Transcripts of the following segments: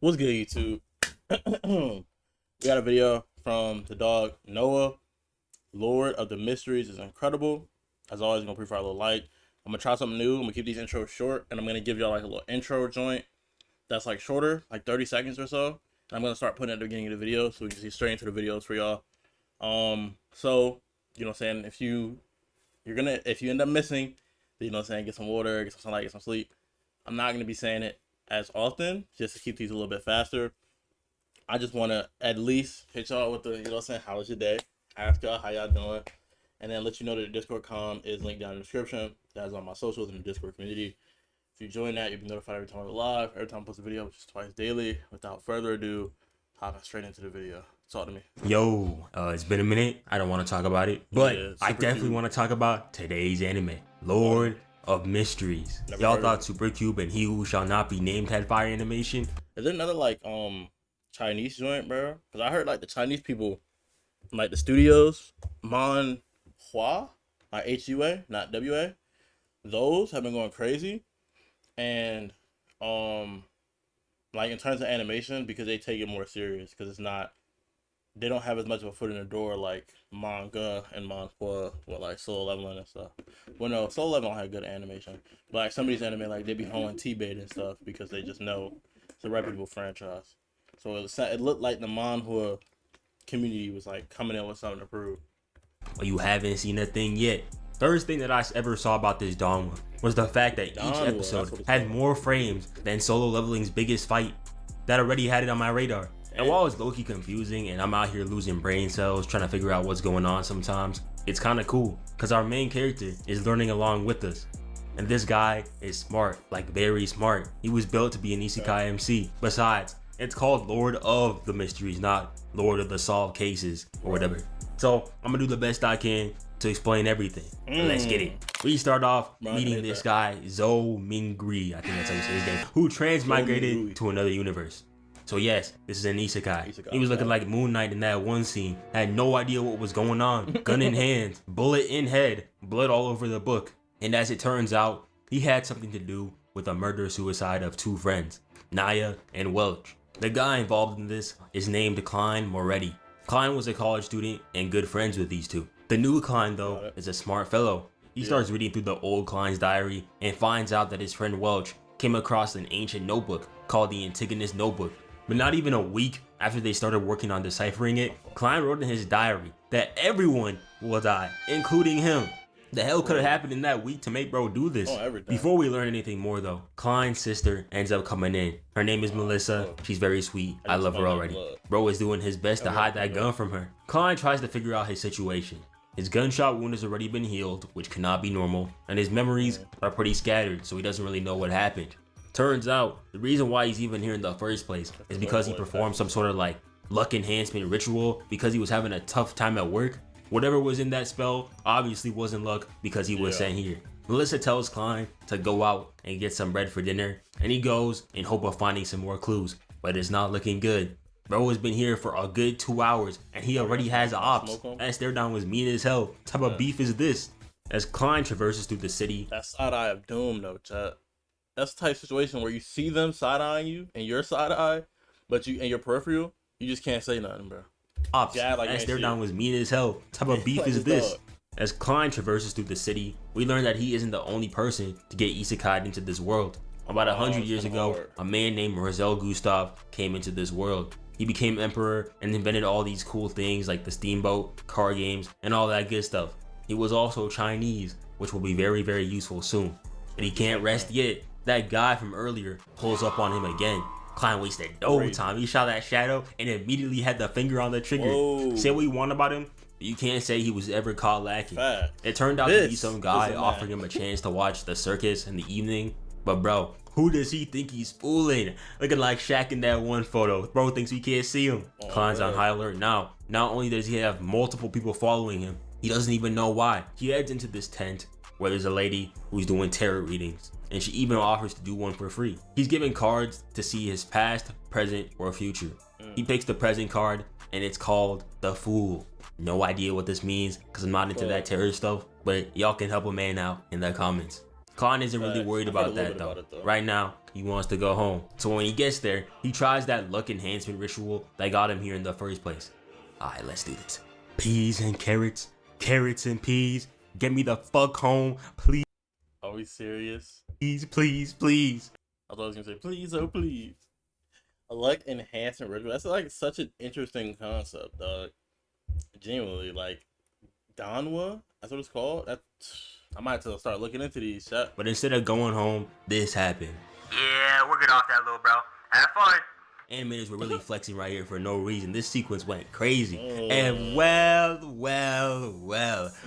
What's good, YouTube? We got a video from the dog Noah. Lord of the Mysteries is incredible. As always, I'm gonna prefer a little like. I'm gonna try something new. I'm gonna keep these intros short, and I'm gonna give y'all like a little intro joint that's like shorter, like 30 seconds or so. And I'm gonna start putting it at the beginning of the video so we can see straight into the videos for y'all. So you know what I'm saying, if you end up missing, you know what I'm saying, get some water, get some sunlight, get some sleep. I'm not gonna be saying it as often, just to keep these a little bit faster. I just want to at least hit y'all with the, you know what I'm saying, how was your day? Ask y'all how y'all doing. And then let you know that the Discord com is linked down in the description. That's on my socials in the Discord community. If you join that, you'll be notified every time I go live, every time I post a video, which is twice daily. Without further ado, hopping straight into the video. Talk to me. Yo, it's been a minute. I don't want to talk about it, but Yeah, I Super definitely Cube. want to talk about today's anime, Lord of Mysteries. Never Y'all heard of thought it. Super Cube and He Who Shall Not Be Named had fire animation? Is there another like Chinese joint, bro? Because I heard like the Chinese people, like the studios, Manhua, like HUA, not WA, those have been going crazy. And like in terms of animation, because they take it more serious, because it's not, they don't have as much of a foot in the door like manga and manhwa with like Solo Leveling and stuff. Well, no, Solo Leveling don't have good animation, but like some of these anime, like they be holding T-bait and stuff because they just know it's a reputable franchise. So it looked like the manhwa community was like coming in with something to prove. Well, you haven't seen a thing yet. First thing that I ever saw about this Donwa was the fact that each Donwa, episode that's what it's had called. more frames than Solo Leveling's biggest fight. That already had it on my radar. And while it's low-key confusing and I'm out here losing brain cells trying to figure out what's going on sometimes, it's kind of cool because our main character is learning along with us. And this guy is smart, like very smart. He was built to be an Isekai MC. Besides, it's called Lord of the Mysteries, not Lord of the Solved Cases or whatever. So I'm gonna do the best I can to explain everything. So let's get it. We start off Bro, I meeting hate this that. guy, Zhou Mingri, I think that's how you say his name, who transmigrated Mingri. to another universe. So yes, this is an isekai. Isekai, He was looking okay. like Moon Knight in that one scene. Had no idea what was going on. Gun in hand, bullet in head, blood all over the book. And as it turns out, he had something to do with the murder-suicide of two friends, Naya and Welch. The guy involved in this is named Klein Moretti. Klein was a college student and good friends with these two. The new Klein, though, is a smart fellow. He starts reading through the old Klein's diary and finds out that his friend Welch came across an ancient notebook called the Antigonus Notebook. But not even a week after they started working on deciphering it, Klein wrote in his diary that everyone will die, including him. The hell could have happened in that week to make bro do this? Oh, everything. Before we learn anything more though, Klein's sister ends up coming in. Her name is Melissa. She's very sweet. I love her already. Bro is doing his best to hide that gun from her. Klein tries to figure out his situation. His gunshot wound has already been healed, which cannot be normal, and his memories are pretty scattered, so he doesn't really know what happened. Turns out, the reason why he's even here in the first place is because he performed some sort of like luck enhancement ritual because he was having a tough time at work. Whatever was in that spell obviously wasn't luck because he was sent here. Melissa tells Klein to go out and get some bread for dinner, and he goes in hope of finding some more clues, but it's not looking good. Bro has been here for a good 2 hours and he already has ops. That stare down was mean as hell. What type of beef is this? As Klein traverses through the city, That side eye of doom, though, chat. That's the type of situation where you see them side eyeing you and your side eye, but you in your peripheral, you just can't say nothing, bro. ops. Yeah, like, That man, stare shit. down was mean as hell. What type of beef Like is this this? dog. As Klein traverses through the city, we learn that he isn't the only person to get isekai'd into this world. About 100 it's years kinda ago, hard. a man named Marcel Gustav came into this world. He became emperor and invented all these cool things like the steamboat, car games, and all that good stuff. He was also Chinese, which will be very, very useful soon. But he can't rest yet. That guy from earlier pulls up on him again. Klein wasted no Crazy. time. He shot that shadow and immediately had the finger on the trigger. Whoa. Say what you want about him, but you can't say he was ever caught lacking. Fact. It turned out to be This some is guy a man. offering him a chance to watch the circus in the evening. But bro, who does he think he's fooling? Looking like Shaq in that one photo. Bro thinks we can't see him. Klein's on man. high alert now. Not only does he have multiple people following him, he doesn't even know why. He heads into this tent where there's a lady who's doing tarot readings, and she even offers to do one for free. He's given cards to see his past, present, or future. He picks the present card, and it's called the Fool. No idea what this means, because I'm not into that tarot stuff, but y'all can help a man out in the comments. Klein isn't really Facts. worried I've heard a about little that bit though. about it, though. Right now, He wants to go home. So when he gets there, he tries that luck enhancement ritual that got him here in the first place. Alright, let's do this. Peas and carrots, carrots and peas. Get me the fuck home, please. Are we serious? Please, please, please. I thought I was gonna say, please, oh please. A luck enhancement ritual. That's like such an interesting concept, dog. Genuinely, like Danwa, that's what it's called. I might have to start looking into these shit. But instead of going home, this happened. Yeah, we'll get off that, little bro. Have fun. Animators were really flexing right here for no reason. This sequence went crazy. And well,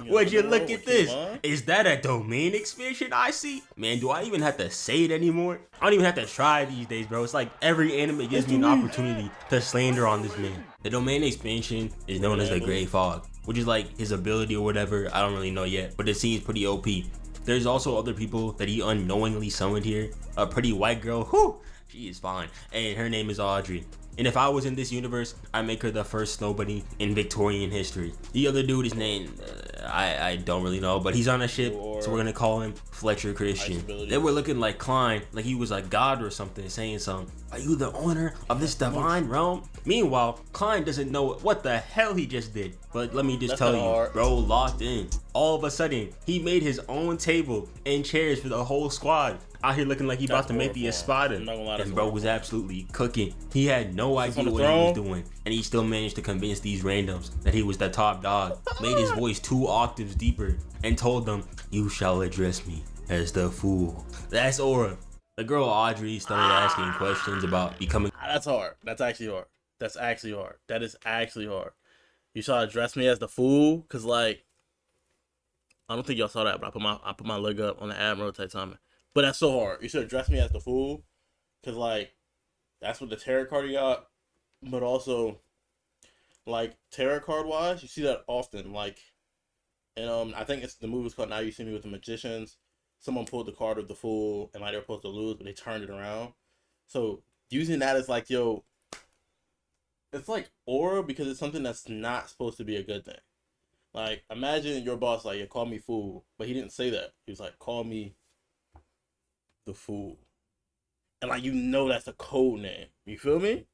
would you look at this? Is that a domain expansion I see? Man, do I even have to say it anymore? I don't even have to try these days, bro. It's like every anime gives me an opportunity to slander on this man. The domain expansion is known as the Grey Fog, which is like his ability or whatever. I don't really know yet, but it seems pretty OP. There's also other people that he unknowingly summoned here. A pretty white girl, whew, she is fine, and her name is Audrey. And if I was in this universe, I'd make her the first snow bunny in Victorian history. The other dude is named, I don't really know, but he's on a ship, so we're gonna call him Fletcher Christian. They were looking like Klein, like he was a god or something, saying something. Are you the owner of this divine realm? Meanwhile, Klein doesn't know what the hell he just did. But let me just tell you, bro locked in. All of a sudden, he made his own table and chairs for the whole squad. Out here looking like he about to make the Espada. And bro was absolutely cooking. He had no idea what he was doing. And he still managed to convince these randoms that he was the top dog. Made his voice 2 octaves deeper and told them, "You shall address me as the fool." That's Aura. The girl Audrey started asking questions about becoming. That's hard. That's actually hard. That's actually hard. That is actually hard. You shall address me as the fool? Cause like, I don't think y'all saw that, but I put my leg up on the Admiral Titanic. But that's so hard. You should address me as the fool. Cause like, that's what the tarot card you got. But also, like, tarot card wise, you see that often. Like, and I think it's the movie's called Now You See Me with the Magicians. Someone pulled the card of the fool and like they were supposed to lose, but they turned it around. So using that as like, yo, it's like aura because it's something that's not supposed to be a good thing. Like, imagine your boss like, "Yeah, call me fool," but he didn't say that. He was like, "Call me the fool," and like, you know, that's a code name. You feel me?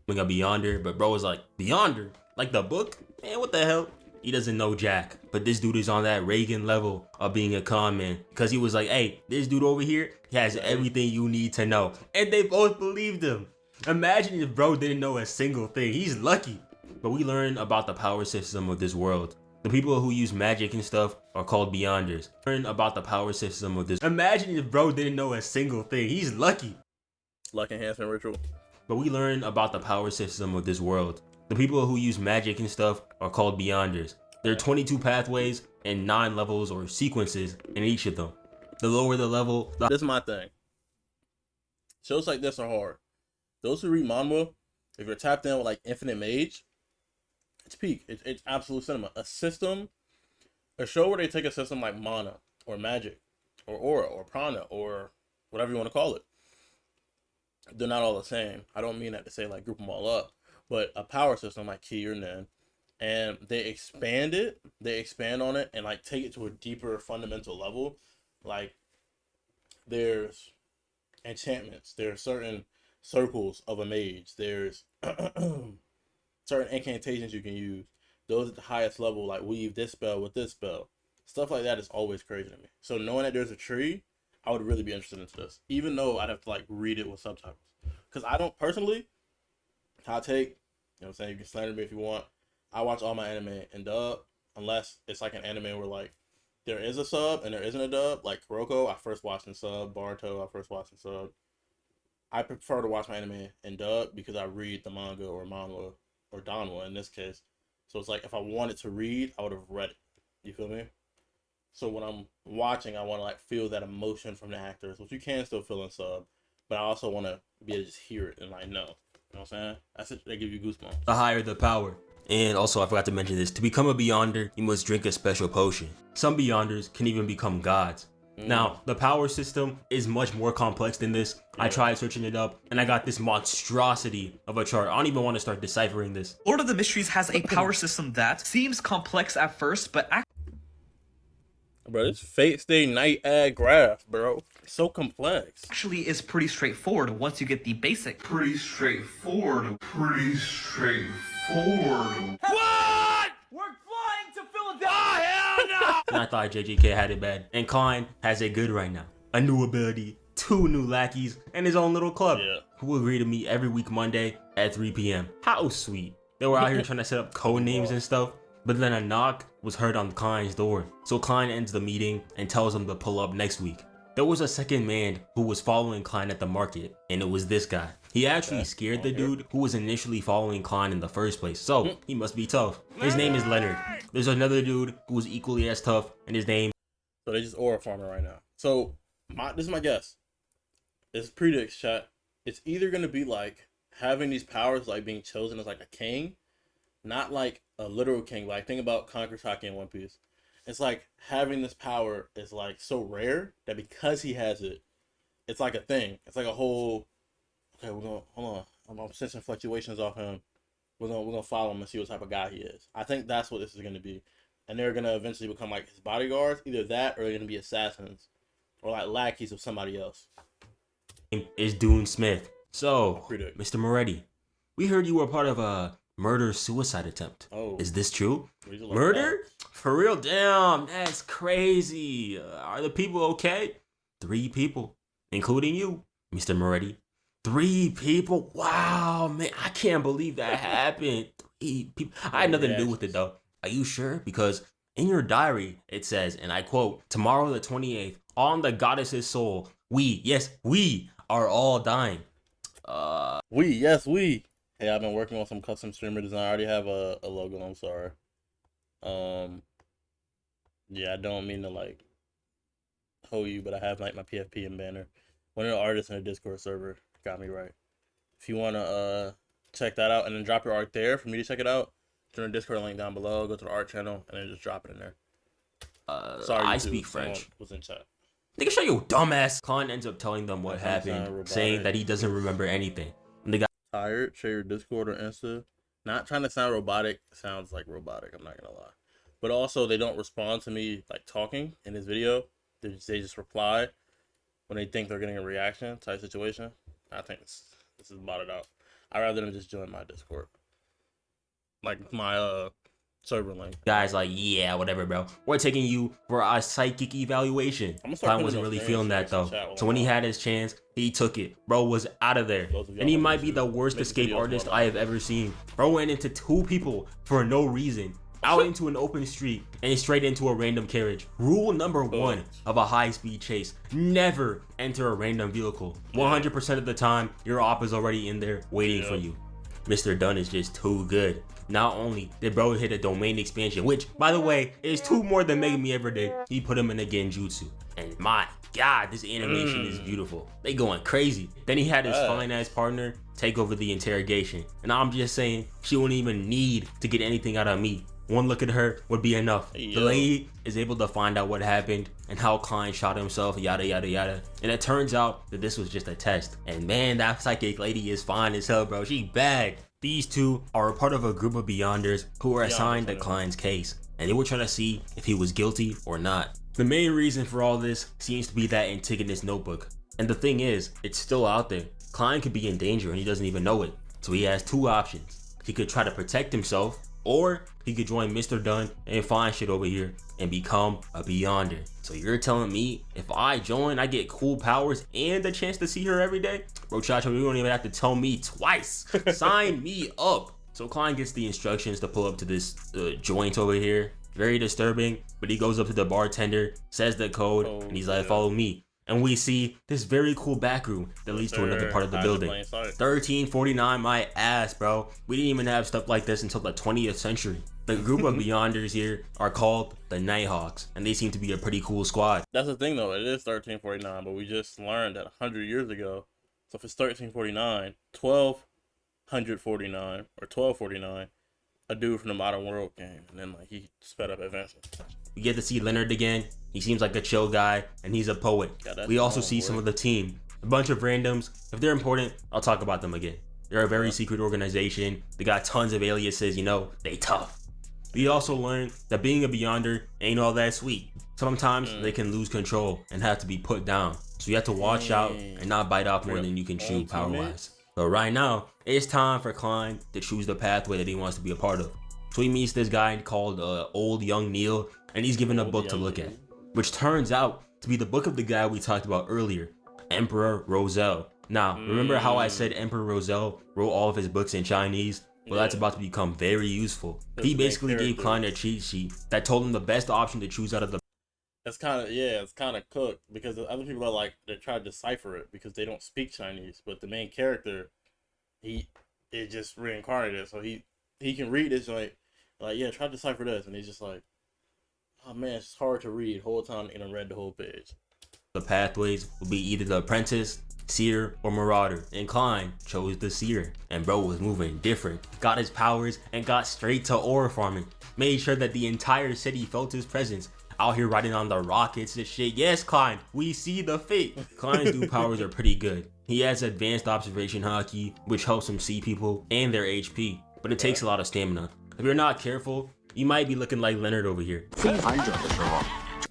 We got Beyonder, but bro was like, "Beyonder? Like the book? Man, what the hell?" He doesn't know Jack, but this dude is on that Reagan level of being a con man because he was like, "Hey, this dude over here, he has everything you need to know," and they both believed him. Imagine if bro didn't know a single thing. He's lucky. But we learn about the power system of this world. The people who use magic and stuff are called Beyonders. Learn about the power system of this. Imagine if bro didn't know a single thing. He's lucky. Luck enhancement ritual. But we learn about the power system of this world. The people who use magic and stuff are called Beyonders. There are 22 pathways and 9 levels or sequences in each of them. The lower the level, This is my thing. Shows like this are hard. Those who read manhwa, if you're tapped in with like Infinite Mage, it's peak. It's absolute cinema. A show where they take a system like mana or magic or aura or prana or whatever you want to call it. They're not all the same. I don't mean that to say like group them all up, but a power system like Ki or Nen, and they expand on it and like take it to a deeper fundamental level. Like, there's enchantments, there's certain circles of a mage, there's certain incantations you can use. Those at the highest level, like weave this spell with this spell. Stuff like that is always crazy to me. So knowing that there's a tree, I would really be interested into this, even though I'd have to like read it with subtitles. Because I don't personally, hot take, you know what I'm saying, you can slander me if you want. I watch all my anime in dub, unless it's like an anime where like there is a sub and there isn't a dub. Like Kuroko, I first watched in sub. Boruto, I first watched in sub. I prefer to watch my anime in dub because I read the manga or manhwa or danwa in this case. So it's like if I wanted to read, I would have read it. You feel me? So when I'm watching, I want to like feel that emotion from the actors, which you can still feel in sub, but I also want to be able to just hear it and like know. You know what I'm saying? That's it. They give you goosebumps. The higher the power. And also, I forgot to mention this. To become a Beyonder, you must drink a special potion. Some Beyonders can even become gods. Now, the power system is much more complex than this. I tried searching it up, and I got this monstrosity of a chart. I don't even want to start deciphering this. Lord of the Mysteries has a power system that seems complex at first, but Bro, this Fate Stay Night ad graph, bro. It's so complex. Actually is pretty straightforward once you get the basic. Pretty straightforward. Pretty straightforward. What? We're flying to Philadelphia! Oh, hell no! And I thought JJK had it bad. And Klein has it good right now. A new ability, 2 new lackeys, and his own little club. Yeah. Who will agree to meet every week Monday at 3 p.m. How sweet. They were out here trying to set up code names and stuff. But then a knock was heard on Klein's door. So Klein ends the meeting and tells him to pull up next week. There was a second man who was following Klein at the market, and it was this guy. He actually scared the dude who was initially following Klein in the first place, so he must be tough. His name is Leonard. There's another dude who was equally as tough, and his name. So they just aura farming right now. So this is my guess. It's predicts, chat. It's either gonna be like having these powers, like being chosen as like a king, not like a literal king. Like think about Conqueror's Haki in One Piece. It's like having this power is like so rare that because he has it, it's like a thing. It's like a whole. Okay, we're gonna hold on. I'm sensing fluctuations off him. We're gonna follow him and see what type of guy he is. I think that's what this is gonna be, and they're gonna eventually become like his bodyguards. Either that, or they're gonna be assassins, or like lackeys of somebody else. Is Dune Smith. So, Predict. Mr. Moretti, we heard you were part of a murder-suicide attempt. Oh, Is this true? these are like Murder? dogs. For real? Damn, that's crazy. Are the people okay? 3 people, including you, Mr. Moretti. 3 people? Wow, man, I can't believe that happened. 3 people. I had nothing to do with it though. Are you sure? Because in your diary, it says, and I quote, tomorrow the 28th, on the goddess's soul, we are all dying. We. Hey, I've been working on some custom streamer design. I already have a logo. I'm sorry. Yeah, I don't mean to like hold you, but I have like my PFP and banner. One of the artists in the Discord server got me right. If you wanna check that out and then drop your art there for me to check it out, join the Discord link down below. Go to the art channel and then just drop it in there. Sorry, I YouTube, speak someone French. was in chat. Nigga, show you dumbass. Klein ends up telling them what That sound happened, robotic. saying that he doesn't remember anything. And the guy Tired, share your Discord or Insta. Not trying to sound robotic, sounds like robotic, I'm not gonna lie. But also they don't respond to me like talking in this video. They just reply when they think they're getting a reaction type situation. I think this is botted out. I'd rather them just join my Discord. Like my server link. guy's like, yeah, whatever, bro. We're taking you for a psychic evaluation. gonna start Klein putting wasn't those really names feeling in that the though. chat while So when he I'm had his chance, he took it. Bro was out of there. Those of y'all And he on might be YouTube, the worst make escape videos artist about I that. have ever seen. Bro went into 2 people for no reason. Out into an open street and straight into a random carriage. Rule number 1 of a high-speed chase: never enter a random vehicle. 100% of the time, your op is already in there waiting for you. Mr. Dunn is just too good. Not only did bro hit a domain expansion, which, by the way, is 2 more than Megami ever did, he put him in a Genjutsu. And my god, this animation is beautiful. They going crazy. Then he had his fine-ass partner take over the interrogation. And I'm just saying, she wouldn't even need to get anything out of me. One look at her would be enough. The lady is able to find out what happened and how Klein shot himself, yada yada yada. And it turns out that this was just a test. And man, that psychic lady is fine as hell, bro. She bad. These 2 are a part of a group of Beyonders who were assigned to Klein's case, and they were trying to see if he was guilty or not. The main reason for all this seems to be that Antigonus notebook. And the thing is, it's still out there. Klein could be in danger and he doesn't even know it. So he has 2 options. He could try to protect himself, or he could join Mr. Dunn and find shit over here and become a Beyonder. So you're telling me if I join, I get cool powers and a chance to see her every day? Bro, Chacho, you don't even have to tell me twice. Sign me up. So Klein gets the instructions to pull up to this joint over here. Very disturbing, but he goes up to the bartender, says the code, and he's like, follow me. And we see this very cool back room that leads to another part of the building. 1349, my ass, bro. We didn't even have stuff like this until the 20th century. The group of Beyonders here are called the Nighthawks, and they seem to be a pretty cool squad. That's the thing though, it is 1349, but we just learned that 100 years ago. So if it's 1349, 1249 or 1249, a dude from the Modern World came, and then like he sped up advancing. We get to see Leonard again. He seems like a chill guy, and he's a poet. Yeah, We also see some of the team. A bunch of randoms. If they're important, I'll talk about them again. They're a very secret organization. They got tons of aliases, you know, they tough. We also learn that being a Beyonder ain't all that sweet. Sometimes they can lose control and have to be put down. So you have to watch out and not bite off more than you can chew power-wise. But right now, it's time for Klein to choose the pathway that he wants to be a part of. So he meets this guy called Old Young Neil, and he's given a book to look at, which turns out to be the book of the guy we talked about earlier, Emperor Roselle. Now, remember how I said Emperor Roselle wrote all of his books in Chinese? Well, that's about to become very useful. He basically gave Klein a cheat sheet that told him the best option to choose out of the. It's kind of cooked because the other people are like they try to decipher it because they don't speak Chinese, but the main character, it just reincarnated, so he can read this like yeah, try to decipher this, and he's just like, oh man, it's hard to read whole time and I read the whole page. The pathways will be either the apprentice, seer, or marauder, and Klein chose the seer, and bro was moving different, got his powers and got straight to ore farming, made sure that the entire city felt his presence. Out here riding on the rockets and shit. Yes, Klein, we see the fate. Klein's new powers are pretty good. He has advanced observation haki, which helps him see people and their HP, but it takes a lot of stamina. If you're not careful, you might be looking like Leonard over here.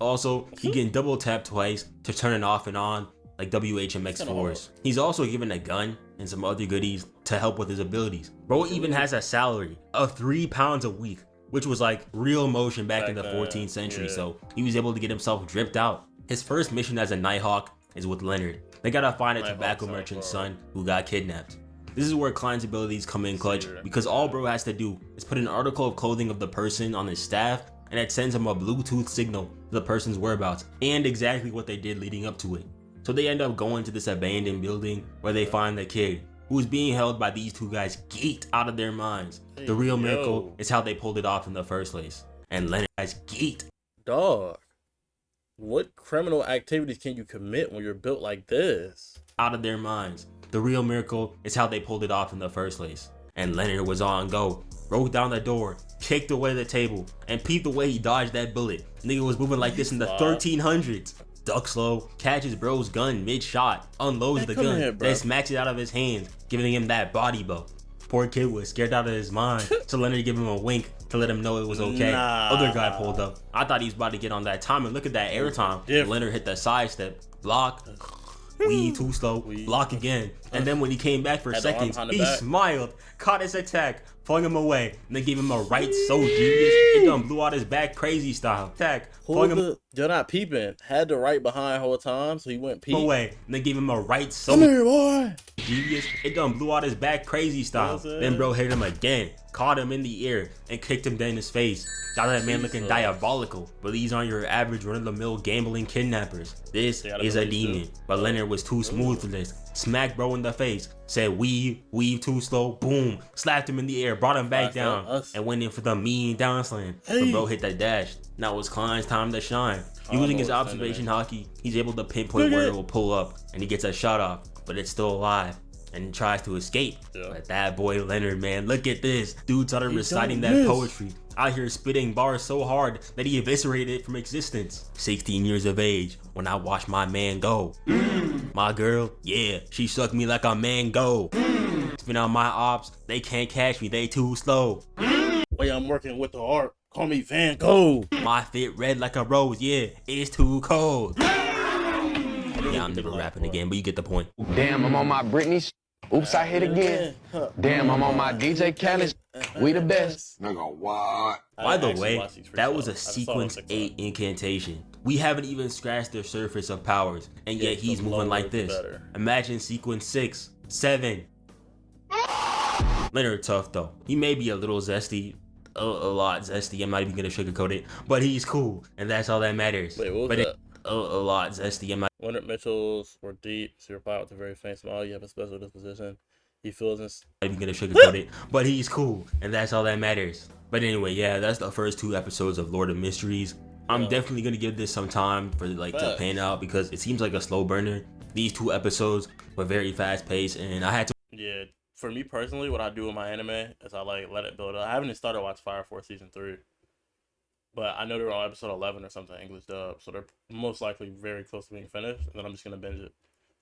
Also, he can double tap twice to turn it off and on, like WHMX4s. He's also given a gun and some other goodies to help with his abilities. Bro even has a salary of 3 pounds a week, which was like real motion back in the 14th century, so he was able to get himself dripped out. His first mission as a Nighthawk is with Leonard. They gotta find a tobacco merchant's son who got kidnapped. This is where Klein's abilities come in clutch, because all bro has to do is put an article of clothing of the person on his staff, and it sends him a Bluetooth signal to the person's whereabouts and exactly what they did leading up to it. So they end up going to this abandoned building where they find the kid, who is being held by these two guys geeked out of their minds. The real miracle is how they pulled it off in the first place. And Leonard is geeked. Dog, what criminal activities can you commit when you're built like this? Out of their minds. The real miracle is how they pulled it off in the first place. And Leonard was on go, broke down the door, kicked away the table, and peeped the way he dodged that bullet. Nigga was moving like this in the 1300s. Ducks low, catches bro's gun mid-shot, unloads the gun, then smacks it out of his hands, giving him that body blow. Poor kid was scared out of his mind, so Leonard gave him a wink to let him know it was okay. Other guy pulled up. I thought he was about to get on that time, and look at that airtime. Leonard hit the sidestep, block, weave too slow, block again, and then when he came back for seconds, he smiled, caught his attack, flung him away, and then gave him a right so devious it done blew out his back crazy style. Attack, flung him you're not peeping. Had the right behind whole time, so he went peep away, and then gave him a right so come here, boy. Devious, it done blew out his back crazy style. Then bro hit him again, caught him in the ear, and kicked him down in his face. Got that man looking diabolical, but these aren't your average run-of-the-mill gambling kidnappers. This is a demon, but Leonard was too smooth for this. Smacked bro in the face, said weave too slow, boom, slapped him in the air, brought him back down, and went in for the mean down slam. But bro hit that dash. Now it's Klein's time to shine. Using his observation haki, he's able to pinpoint where it will pull up, and he gets a shot off, but it's still alive and tries to escape. But that boy Leonard, man, look at this. Dude started reciting that poetry. Out here spitting bars so hard that he eviscerated it from existence. 16 years of age when I watched my man go. My girl, yeah, she sucked me like a mango. Spin out my ops, they can't catch me, they too slow. Way I'm working with the art, call me Van Gogh. My fit red like a rose, yeah, it's too cold. Yeah, I'm never rapping again, but you get the point. Damn, I'm on my Britney. Oops, I hit again. Damn, I'm on my DJ Khaled. We the best. Nigga, what? By the way, that was a sequence 8 incantation. We haven't even scratched the surface of powers, and yet he's moving like this. Imagine sequence 6, 7. Leonard tough though. He may be a little zesty, a lot zesty. I'm not even gonna sugarcoat it, but he's cool, and that's all that matters. Wait, what was that? A lot zesty. Leonard Mitchell's were deep, so you're with a very faint smile. You have a special disposition. He feels this. I'm not even gonna sugarcoat it, but he's cool, and that's all that matters. But anyway, yeah, that's the first 2 episodes of Lord of Mysteries. I'm definitely gonna give this some time for to pan out because it seems like a slow burner. These 2 episodes were very fast paced, and I had to. Yeah, for me personally, what I do with my anime is I let it build up. I haven't even started watching Fire Force season 3, but I know they're on episode 11 or something English dub, so they're most likely very close to being finished. And then I'm just gonna binge it.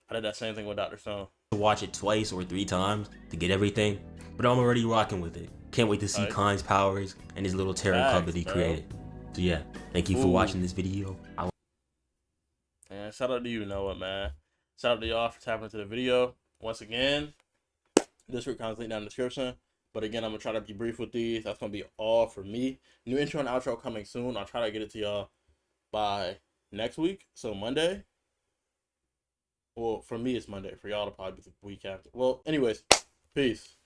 I did that same thing with Dr. Stone. Watch it twice or 3 times to get everything, but I'm already rocking with it. Can't wait to see Klein's powers and his little tarot club that he created. So yeah, thank you for watching this video. And shout out to you, Noah, man. Shout out to y'all for tapping into the video. Once again, this week comes link down in the description. But again, I'm going to try to be brief with these. That's going to be all for me. New intro and outro coming soon. I'll try to get it to y'all by next week. So Monday. Well, for me, it's Monday. For y'all, it'll probably be the week after. Well, anyways, peace.